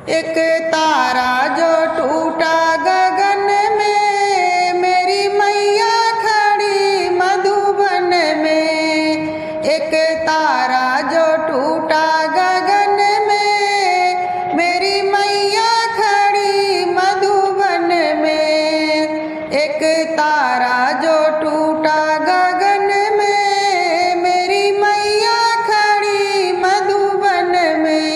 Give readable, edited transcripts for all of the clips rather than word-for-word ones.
एक तारा जो टूटा गगन में, मेरी मैया खड़ी मधुबन में। एक तारा जो टूटा गगन में, मेरी मैया खड़ी मधुबन में। एक तारा जो टूटा गगन में, मेरी मैया खड़ी मधुबन में।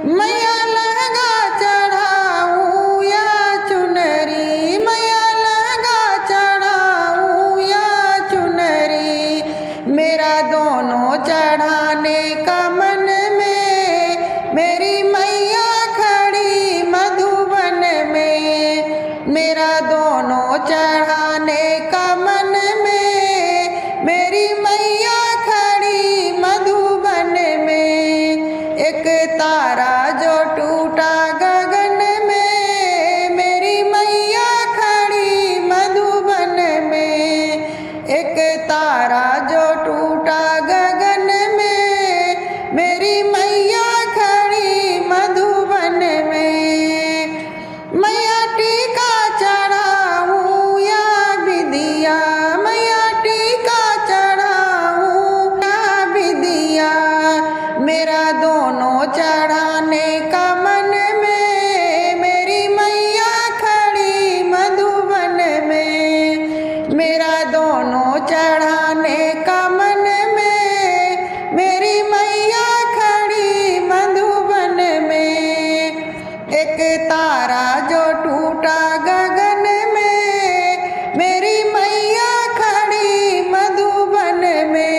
मैया लहंगा चढ़ाऊं या चुनरी, मैया लहंगा चढ़ाऊं या चुनरी, मेरा दोनों चढ़ाने का मन में, मेरी मैया खड़ी मधुबन में। मेरा दोनों चढ़ाने का मन में, मेरी मैया खड़ी मधुबन में। एक तारा जो टूटा गगन में, मेरी मैया खड़ी मधुबन में। एक तारा जो टूटा गगन में, मेरी मैया खड़ी मधुबन में। मैया टीका चढ़ाऊं या बिदिया, मैया टीका चढ़ाऊं या बिदिया, मेरा दोनों चढ़ाने का मन में, मेरी मैया खड़ी मधुबन में। मेरा दोनों चढ़ाने का मन में, मेरी मैया खड़ी मधुबन में। एक तारा जो टूटा गगन में, मेरी मैया खड़ी मधुबन में।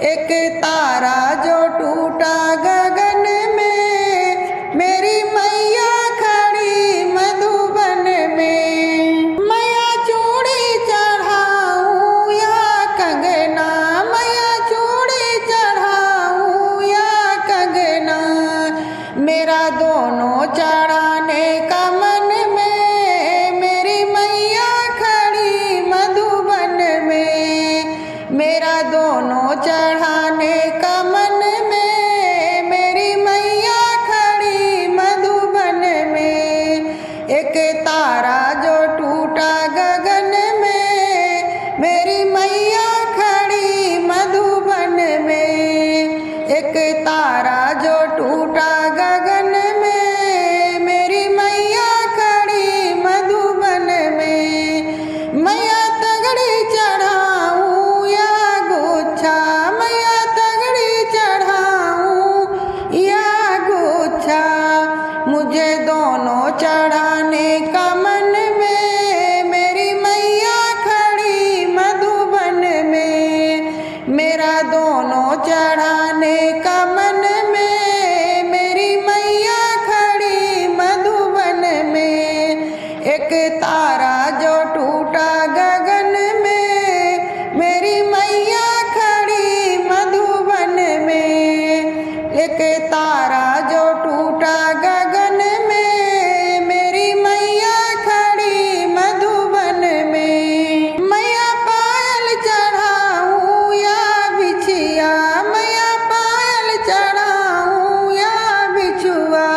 एक तारा जो टूटा गगन में, मेरी मैया खड़ी मधुबन में। मैया चूड़ी चढ़ाऊं या कंगना, मैया चूड़ी चढ़ाऊं या कंगना, मेरा दोनों चढ़ाने का मन में, मेरी मैया खड़ी मधुबन में। मेरा दोनों चढ़ाने का मन में, मेरी मैया खड़ी मधुबन में। एक तारा जो टूटा गगन में, मेरी मैया खड़ी मधुबन में। एक तारा जो टूटा गगन में, मेरी मैया खड़ी मधुबन में। मैया तगड़ी चढ़ाऊं या गुच्छा, मैया तगड़ी चढ़ाऊं या गुच्छा, मुझे दोनों चढ़ाने का मन में, मेरी मैया खड़ी मधुबन में। मेरा दोनों चढ़ाने का मन में, मेरी मैया खड़ी मधुबन में। एक तारा जो टूटा गगन में, मेरी मैया खड़ी मधुबन में। एक तारा जो टूटा गगन में, मेरी मैया खड़ी मधुबन में। मैया पायल चढ़ाऊं या बिछिया, मैया पायल चढ़ाऊं या बिछुआ,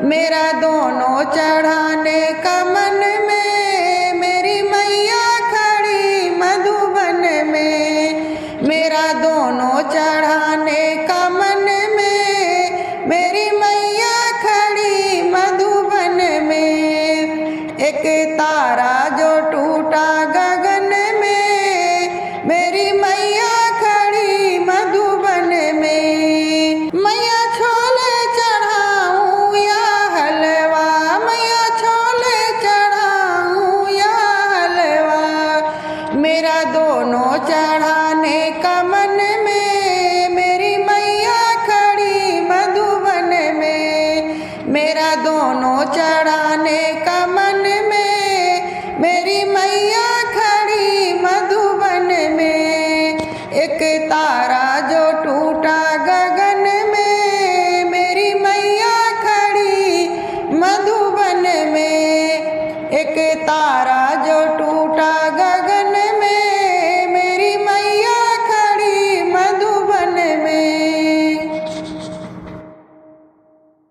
मेरा दोनों चढ़ाने का मन में, मेरी मैया खड़ी मधुबन में। मेरा दोनों चढ़ाने का मन में, मेरी मैया खड़ी मधुबन में। एक तारा जो टूटा गगन में, मेरी मैया खड़ी मधुबन में। मैया छोले चढ़ाऊं या हलवा, मैया छोले चढ़ाऊं या हलवा, मेरा दोनों चढ़ाने का मन में, मेरी मैया खड़ी मधुबन में। मेरा दोनों चढ़ा